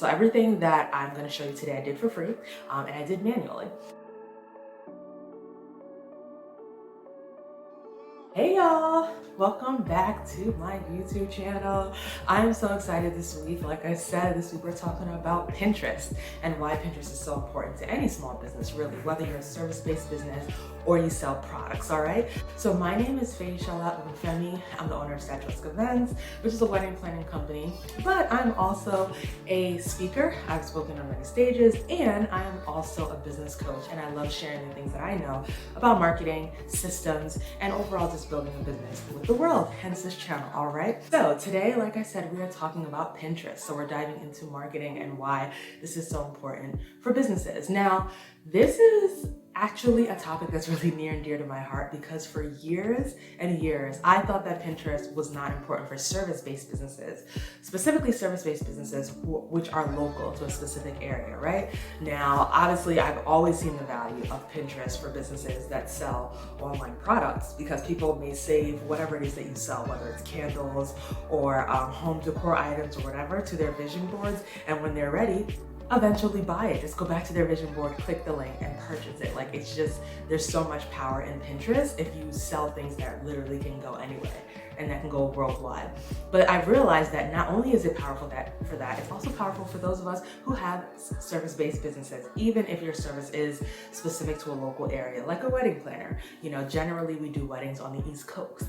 So everything that I'm going to show you today I did for free, and I did manually. Hey y'all, welcome back to my YouTube channel. I'm so excited this week. Like I said, this week we're talking about Pinterest and why Pinterest is so important to any small business, really, whether you're a service-based business or you sell products, all right? So my name is Feyisola Ogunfemi. I'm the owner of Statuesque events, which is a wedding planning company, but I'm also a speaker. I've spoken on many stages, and I'm also a business coach, and I love sharing the things that I know about marketing, systems, and overall just building a business with the world, hence this channel, all right? So today, like I said, we are talking about Pinterest. So we're diving into marketing and why this is so important for businesses. Now, this is actually a topic that's really near and dear to my heart because for years and years, I thought that Pinterest was not important for service-based businesses, specifically service-based businesses which are local to a specific area, right? Now, obviously, I've always seen the value of Pinterest for businesses that sell online products because people may save whatever it is that you sell, whether it's candles or home decor items or whatever, to their vision boards, and when they're ready, eventually buy it. Just go back to their vision board, click the link, and purchase it. Like, it's just, there's so much power in Pinterest if you sell things that literally can go anywhere and that can go worldwide. But I've realized that not only is it powerful for that, it's also powerful for those of us who have service-based businesses, even if your service is specific to a local area, like a wedding planner. You know, generally we do weddings on the East Coast.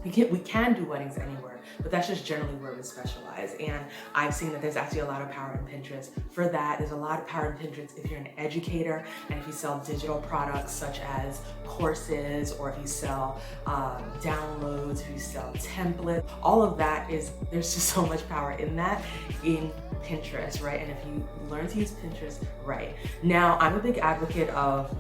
We can do weddings anywhere, but that's just generally where we specialize. And I've seen that there's actually a lot of power in Pinterest for that. There's a lot of power in Pinterest if you're an educator and if you sell digital products such as courses, or if you sell downloads, if you sell templates. All of that there's just so much power in that in Pinterest, right? And if you learn to use Pinterest right. Now, I'm a big advocate of,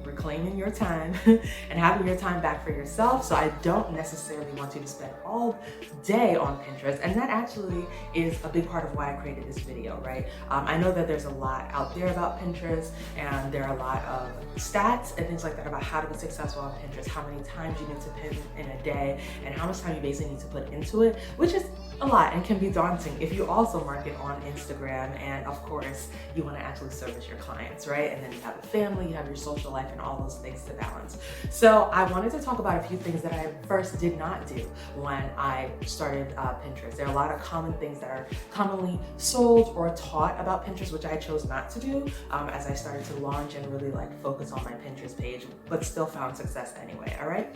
reclaiming your time and having your time back for yourself. So I don't necessarily want you to spend all day on Pinterest. And that actually is a big part of why I created this video, right? I know that there's a lot out there about Pinterest, and there are a lot of stats and things like that about how to be successful on Pinterest, how many times you need to pin in a day, and how much time you basically need to put into it, which is a lot and can be daunting if you also market on Instagram, and of course you want to actually service your clients, right? And then you have a family, you have your social life, and all those things to balance. So I wanted to talk about a few things that I first did not do when I started Pinterest. There are a lot of common things that are commonly sold or taught about Pinterest, which I chose not to do as I started to launch and really focus on my Pinterest page, but still found success anyway, all right?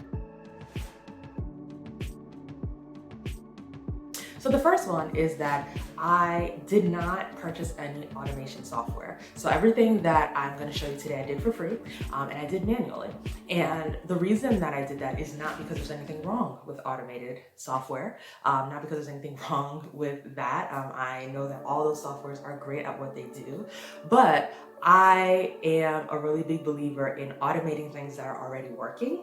So the first one is that I did not purchase any automation software. So everything that I'm going to show you today I did for free, and I did manually. And the reason that I did that is not because there's anything wrong with automated software, not because there's anything wrong with that. I know that all those softwares are great at what they do, but I am a really big believer in automating things that are already working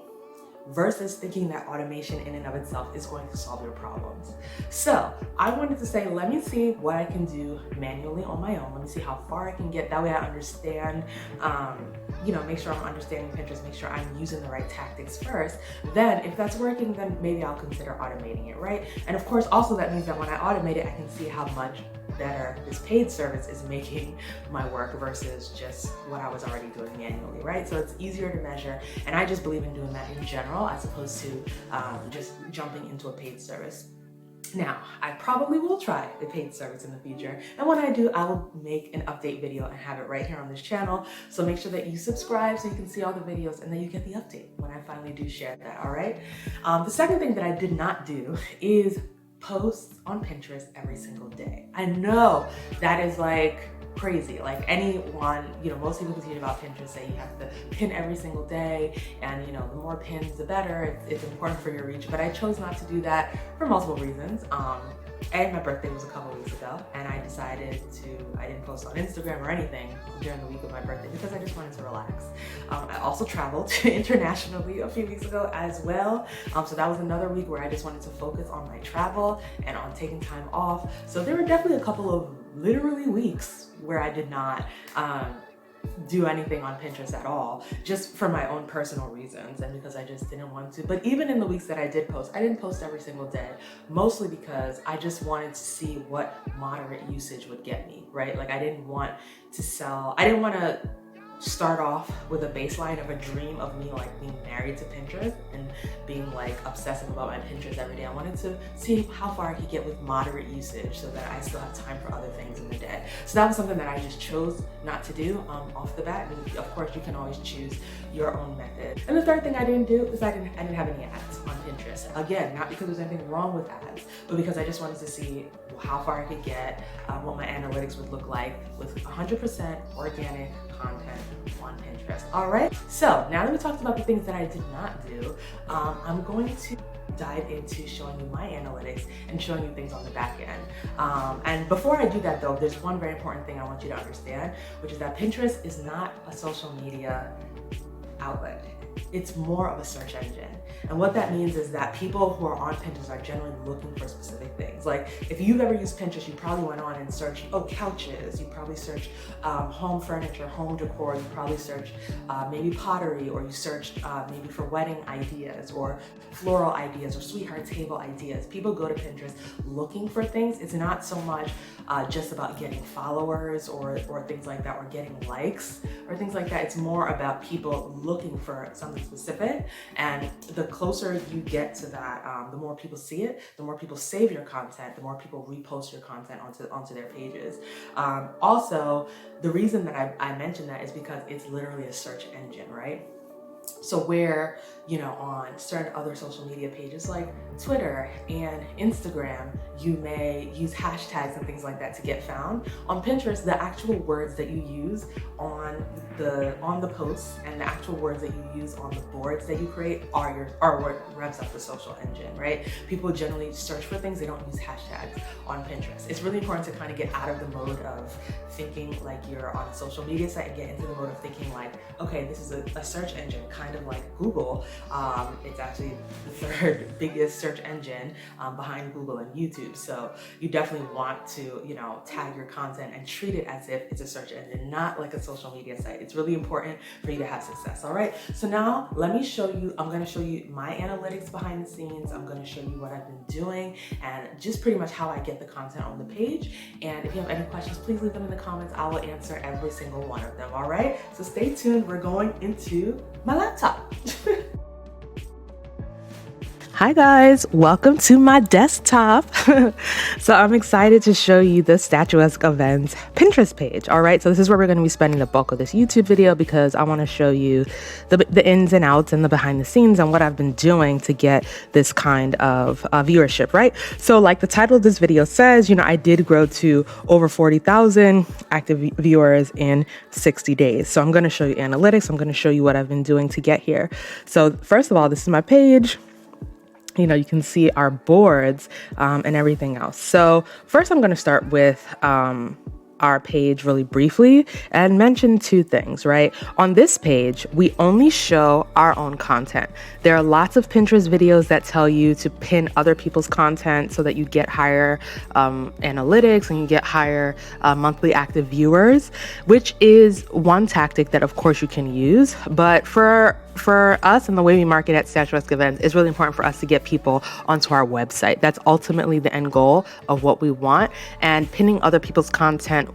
versus thinking that automation in and of itself is going to solve your problems. So I wanted to say, let me see what I can do manually on my own. Let me see how far I can get. That way I understand, make sure I'm understanding Pinterest, make sure I'm using the right tactics first. Then if that's working, then maybe I'll consider automating it, right? And of course, also that means that when I automate it, I can see how much better this paid service is making my work versus just what I was already doing manually, right? So it's easier to measure, and I just believe in doing that in general as opposed to just jumping into a paid service. Now, I probably will try a paid service in the future, and when I do, I will make an update video and have it right here on this channel. So make sure that you subscribe so you can see all the videos, and then you get the update when I finally do share that, all right? The second thing that I did not do is posts on Pinterest every single day. I know that is crazy. Anyone, most people who teach about Pinterest say you have to pin every single day, and the more pins the better. It's important for your reach, but I chose not to do that for multiple reasons. My birthday was a couple weeks ago, and I didn't post on Instagram or anything during the week of my birthday because I just wanted to relax. I also traveled internationally a few weeks ago as well. So that was another week where I just wanted to focus on my travel and on taking time off. So there were definitely a couple of literally weeks where I did not do anything on Pinterest at all, just for my own personal reasons and because I just didn't want to. But even in the weeks that I did post, I didn't post every single day, mostly because I just wanted to see what moderate usage would get me, right? Like I didn't want to start off with a baseline of a dream of me like being married to Pinterest and being like obsessive about my Pinterest every day. I wanted to see how far I could get with moderate usage so that I still have time for other things in the day. So that was something that I just chose not to do off the bat. And of course you can always choose your own method. And the third thing I didn't do is I didn't have any ads on Pinterest. Again, not because there's anything wrong with ads, but because I just wanted to see how far I could get, what my analytics would look like with 100% organic content on Pinterest. All right, so now that we talked about the things that I did not do, I'm going to dive into showing you my analytics and showing you things on the back end. And before I do that though, there's one very important thing I want you to understand, which is that Pinterest is not a social media outlet. It's more of a search engine. And what that means is that people who are on Pinterest are generally looking for specific things. Like if you've ever used Pinterest, you probably went on and searched, couches. You probably searched home furniture, home decor. You probably searched maybe pottery, or you searched maybe for wedding ideas or floral ideas or sweetheart table ideas. People go to Pinterest looking for things. It's not so much just about getting followers or things like that, or getting likes or things like that. It's more about people looking for something specific. And the closer you get to that, the more people see it, the more people save your content, the more people repost your content onto their pages. Also, the reason that I mentioned that is because it's literally a search engine, right? So where, on certain other social media pages like Twitter and Instagram, you may use hashtags and things like that to get found. On Pinterest, the actual words that you use on the posts and the actual words that you use on the boards that you create are what revs up the social engine, right? People generally search for things, they don't use hashtags on Pinterest. It's really important to kind of get out of the mode of thinking like you're on a social media site and get into the mode of thinking like, okay, this is a search engine, kind of like Google. It's actually the third biggest search engine behind Google and YouTube. So you definitely want to, tag your content and treat it as if it's a search engine, not like a social media site. It's really important for you to have success. All right. So now let me show you, I'm going to show you my analytics behind the scenes. I'm going to show you what I've been doing and just pretty much how I get the content on the page. And if you have any questions, please leave them in the comments. I will answer every single one of them. All right. So stay tuned. We're going into my laptop. Hi guys, welcome to my desktop. So I'm excited to show you the Statuesque events Pinterest page. All right, so this is where we're going to be spending the bulk of this YouTube video because I want to show you the ins and outs and the behind the scenes and what I've been doing to get this kind of viewership, right? So like the title of this video says, I did grow to over 40,000 active viewers in 60 days. So I'm going to show you analytics. I'm going to show you what I've been doing to get here. So first of all, this is my page. You can see our boards and everything else. So first I'm going to start with our page really briefly and mention two things, right? On this page, we only show our own content. There are lots of Pinterest videos that tell you to pin other people's content so that you get higher analytics and you get higher monthly active viewers, which is one tactic that of course you can use. But for us and the way we market at Statuesque events, it's really important for us to get people onto our website. That's ultimately the end goal of what we want. And pinning other people's content,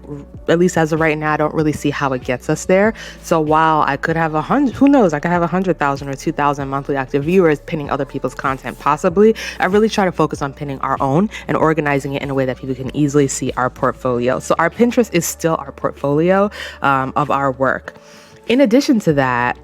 at least as of right now, I don't really see how it gets us there. So while I could have 100, who knows, I could have 100,000 or 2,000 monthly active viewers pinning other people's content, possibly. I really try to focus on pinning our own and organizing it in a way that people can easily see our portfolio. So our Pinterest is still our portfolio of our work. In addition to that,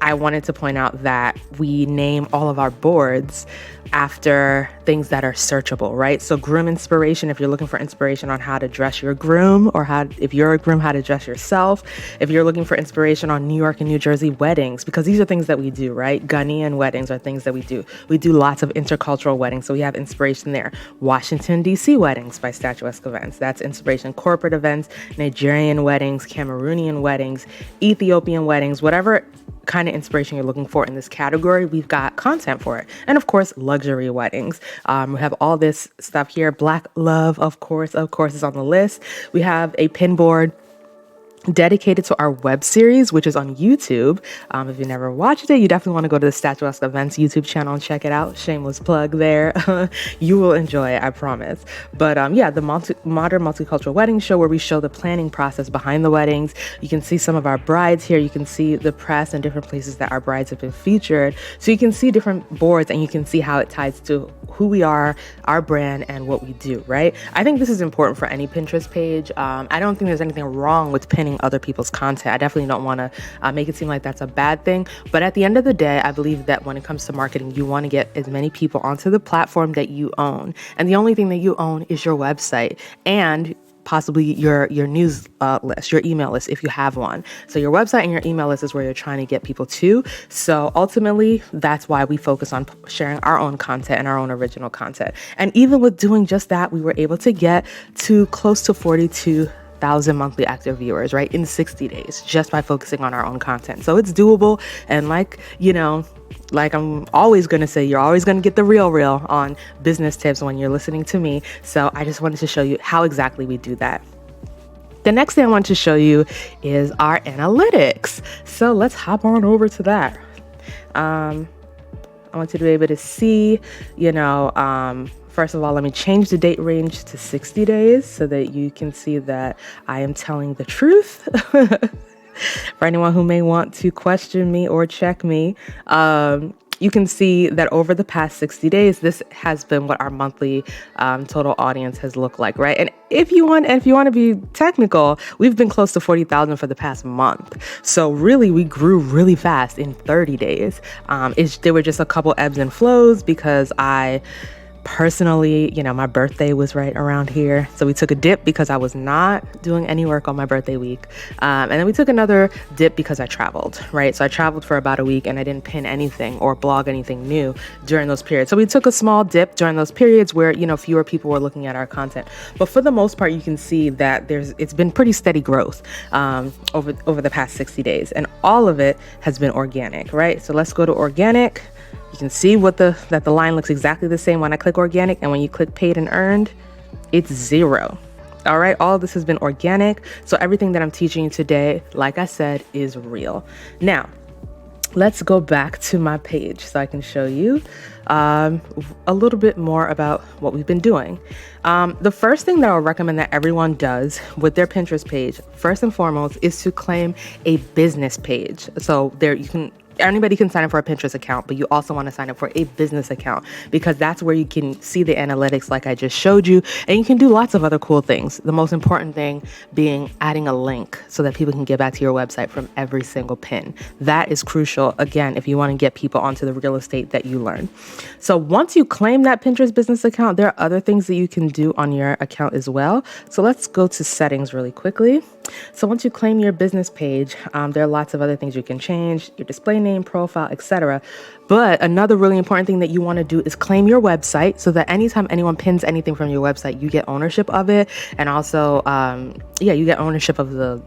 I wanted to point out that we name all of our boards after things that are searchable, right? So groom inspiration, if you're looking for inspiration on how to dress your groom, or if you're a groom, how to dress yourself. If you're looking for inspiration on New York and New Jersey weddings, because these are things that we do, right? Ghanaian weddings are things that we do. We do lots of intercultural weddings, so we have inspiration there. Washington, D.C. weddings by Statuesque Events. That's inspiration. Corporate events, Nigerian weddings, Cameroonian weddings, Ethiopian weddings, whatever kind of inspiration you're looking for in this category, we've got content for it. And of course, luxury weddings. We have all this stuff here. Black love, of course, is on the list. We have a pin board dedicated to our web series, which is on YouTube. If you never watched it, you definitely want to go to the Statuesque Events YouTube channel and check it out. Shameless plug there. You will enjoy it, I promise. But yeah, the Modern Multicultural Wedding Show, where we show the planning process behind the weddings. You can see some of our brides here. You can see the press and different places that our brides have been featured. So you can see different boards and you can see how it ties to who we are, our brand, and what we do, right? I think this is important for any Pinterest page. I don't think there's anything wrong with pinning other people's content. I definitely don't want to make it seem like that's a bad thing. But at the end of the day, I believe that when it comes to marketing, you want to get as many people onto the platform that you own. And the only thing that you own is your website and possibly your news list, your email list, if you have one. So your website and your email list is where you're trying to get people to. So ultimately, that's why we focus on sharing our own content and our own original content. And even with doing just that, we were able to get to close to 42,000 monthly active viewers, right, in 60 days, just by focusing on our own content. So it's doable. And like I'm always going to say, you're always going to get the real on business tips when you're listening to me. So I just wanted to show you how exactly we do that. The next thing I want to show you is our analytics. So let's hop on over to that. I want you to be able to see, first of all, let me change the date range to 60 days so that you can see that I am telling the truth. For anyone who may want to question me or check me, you can see that over the past 60 days, this has been what our monthly total audience has looked like, right? And if you want to be technical, we've been close to 40,000 for the past month. So really, we grew really fast in 30 days. There were just a couple ebbs and flows because personally, my birthday was right around here. So we took a dip because I was not doing any work on my birthday week. And then we took another dip because I traveled, right? So I traveled for about a week and I didn't pin anything or blog anything new during those periods. So we took a small dip during those periods where, fewer people were looking at our content. But for the most part, you can see that it's been pretty steady growth over the past 60 days. And all of it has been organic, right? So let's go to organic. You can see that the line looks exactly the same when I click organic, and when you click paid and earned, it's 0. All right, all of this has been organic. So everything that I'm teaching you today, like I said, is real. Now, let's go back to my page so I can show you a little bit more about what we've been doing. The first thing that I would recommend that everyone does with their Pinterest page, first and foremost, is to claim a business page. So anybody can sign up for a Pinterest account, but you also want to sign up for a business account because that's where you can see the analytics like I just showed you, and you can do lots of other cool things. The most important thing being adding a link so that people can get back to your website from every single pin. That is crucial, again, if you want to get people onto the real estate that you learn. So once you claim that Pinterest business account, there are other things that you can do on your account as well. So let's go to settings really quickly. So once you claim your business page, there are lots of other things you can change, your display name, profile, etc. But another really important thing that you want to do is claim your website so that anytime anyone pins anything from your website, you get ownership of it. And also, you get ownership of the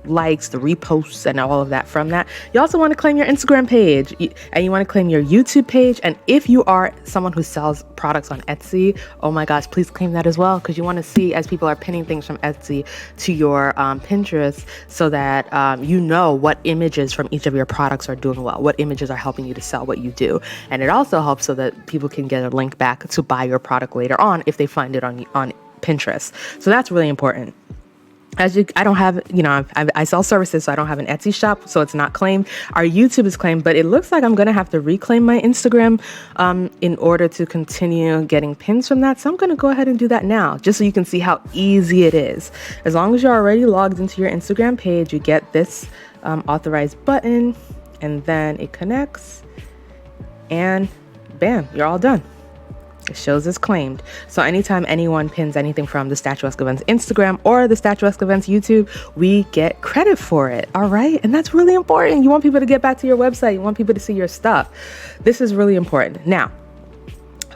likes, the reposts, and all of that from that. You also want to claim your Instagram page and you want to claim your YouTube page. And if you are someone who sells products on Etsy, oh my gosh, please claim that as well, because you want to see as people are pinning things from Etsy to your Pinterest so that what images from each of your products are doing well, what images are helping you to sell what you do. And it also helps so that people can get a link back to buy your product later on if they find it on Pinterest. So that's really important. I don't have, I sell services, so I don't have an Etsy shop, so it's not claimed. Our YouTube is claimed, but it looks like I'm going to have to reclaim my Instagram in order to continue getting pins from that. So I'm going to go ahead and do that now, just so you can see how easy it is. As long as you're already logged into your Instagram page, you get this authorized button, and then it connects, and bam, you're all done. It shows as claimed. So anytime anyone pins anything from the Statuesque Events Instagram or the Statuesque Events YouTube, we get credit for it. All right. And that's really important. You want people to get back to your website. You want people to see your stuff. This is really important. Now,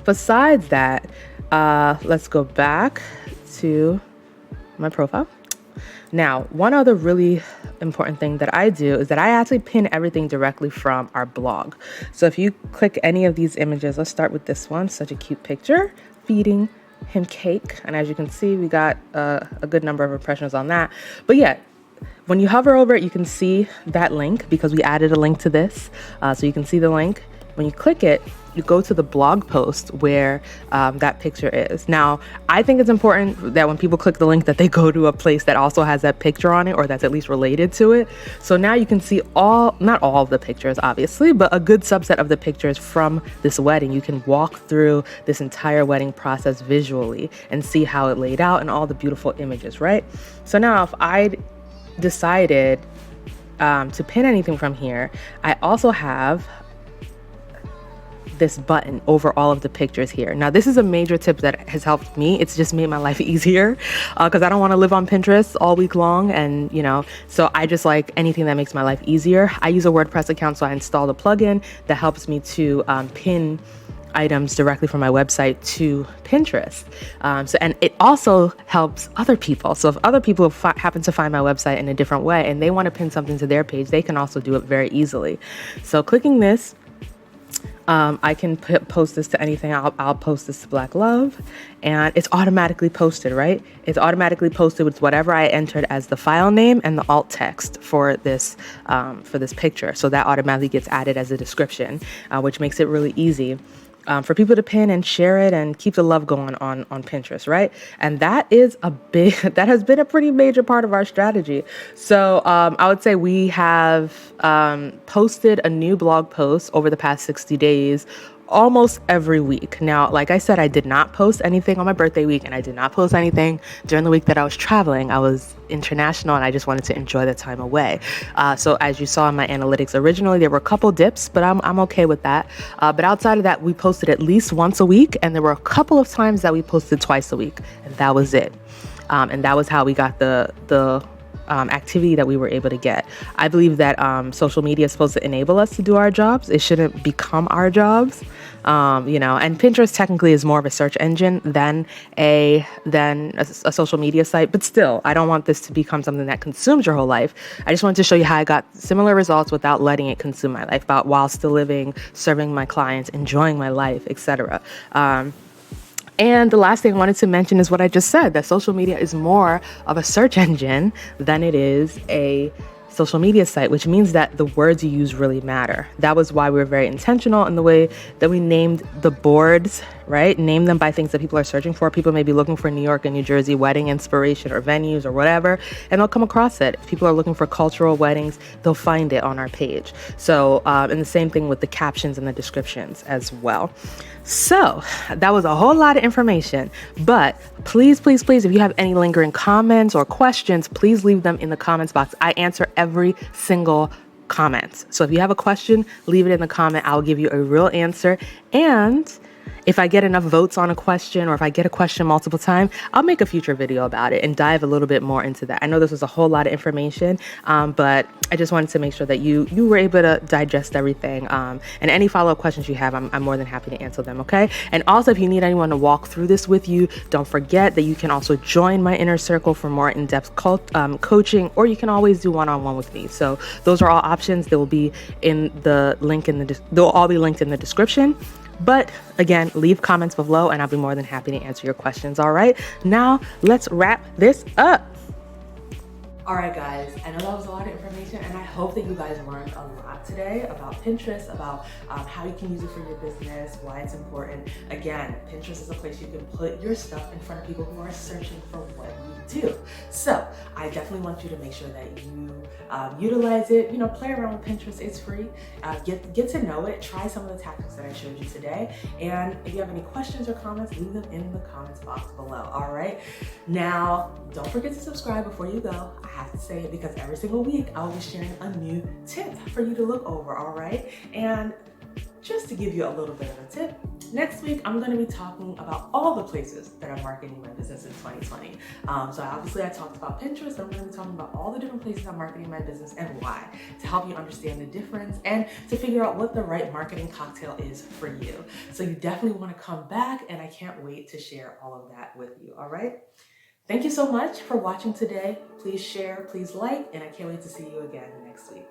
besides that, let's go back to my profile. Now, one other really important thing that I do is that I actually pin everything directly from our blog. So if you click any of these images, let's start with this one. Such a cute picture, feeding him cake. And as you can see, we got a good number of impressions on that. But yeah, when you hover over it, you can see that link because we added a link to this. So you can see the link. When you click it, you go to the blog post where that picture is. Now, I think it's important that when people click the link that they go to a place that also has that picture on it or that's at least related to it. So now you can see not all of the pictures, obviously, but a good subset of the pictures from this wedding. You can walk through this entire wedding process visually and see how it laid out and all the beautiful images, right? So now if I decided to pin anything from here, I also have this button over all of the pictures here. Now, this is a major tip that has helped me. It's just made my life easier because I don't want to live on Pinterest all week long. And, so I just like anything that makes my life easier. I use a WordPress account, so I installed a plugin that helps me to pin items directly from my website to Pinterest. And it also helps other people. So if other people happen to find my website in a different way and they want to pin something to their page, they can also do it very easily. So clicking this, I can post this to anything. I'll post this to Black Love, and it's automatically posted, right? It's automatically posted with whatever I entered as the file name and the alt text for this picture. So that automatically gets added as a description, which makes it really easy for people to pin and share it and keep the love going on Pinterest, right? And that has been a pretty major part of our strategy. So I would say we have posted a new blog post over the past 60 days almost every week. Now, like I said, I did not post anything on my birthday week, and I did not post anything during the week that I was traveling. I was international, and I just wanted to enjoy the time away. So as you saw in my analytics originally, there were a couple dips, but I'm okay with that. But outside of that, we posted at least once a week, and there were a couple of times that we posted twice a week, and that was it. And that was how we got the activity that we were able to get. I believe that social media is supposed to enable us to do our jobs. It shouldn't become our jobs. And Pinterest technically is more of a search engine than a social media site. But still, I don't want this to become something that consumes your whole life. I just wanted to show you how I got similar results without letting it consume my life, while still living, serving my clients, enjoying my life, etc. And the last thing I wanted to mention is what I just said, that social media is more of a search engine than it is a social media site, which means that the words you use really matter. That was why we were very intentional in the way that we named the boards, right? Name them by things that people are searching for. People may be looking for New York and New Jersey wedding inspiration or venues or whatever, and they'll come across it. If people are looking for cultural weddings, they'll find it on our page. So, and the same thing with the captions and the descriptions as well. So that was a whole lot of information, but please, please, please, if you have any lingering comments or questions, please leave them in the comments box. I answer every single comment. So if you have a question, leave it in the comment. I'll give you a real answer. And if I get enough votes on a question, or if I get a question multiple times, I'll make a future video about it and dive a little bit more into that. I know this was a whole lot of information, but I just wanted to make sure that you were able to digest everything. And any follow-up questions you have, I'm more than happy to answer them, okay? And also, if you need anyone to walk through this with you, don't forget that you can also join my inner circle for more in-depth coaching, or you can always do one-on-one with me. So those are all options. They will be in the link they'll all be linked in the description. But again, leave comments below and I'll be more than happy to answer your questions. All right, now let's wrap this up. All right, guys, I know that was a lot of information, and I hope that you guys learned a lot today about Pinterest, about how you can use it for your business, why it's important. Again, Pinterest is a place you can put your stuff in front of people who are searching for what you do. So I definitely want you to make sure that you utilize it, play around with Pinterest. It's free. Get to know it. Try some of the tactics that I showed you today. And if you have any questions or comments, leave them in the comments box below. All right. Now, don't forget to subscribe before you go. I have to say it because every single week I'll be sharing a new tip for you to look over. All right. And just to give you a little bit of a tip, next week I'm going to be talking about all the places that I'm marketing my business in 2020. So obviously I talked about Pinterest, but I'm going to be talking about all the different places I'm marketing my business and why, to help you understand the difference and to figure out what the right marketing cocktail is for you. So you definitely want to come back, and I can't wait to share all of that with you. All right. Thank you so much for watching today. Please share, please like, and I can't wait to see you again next week.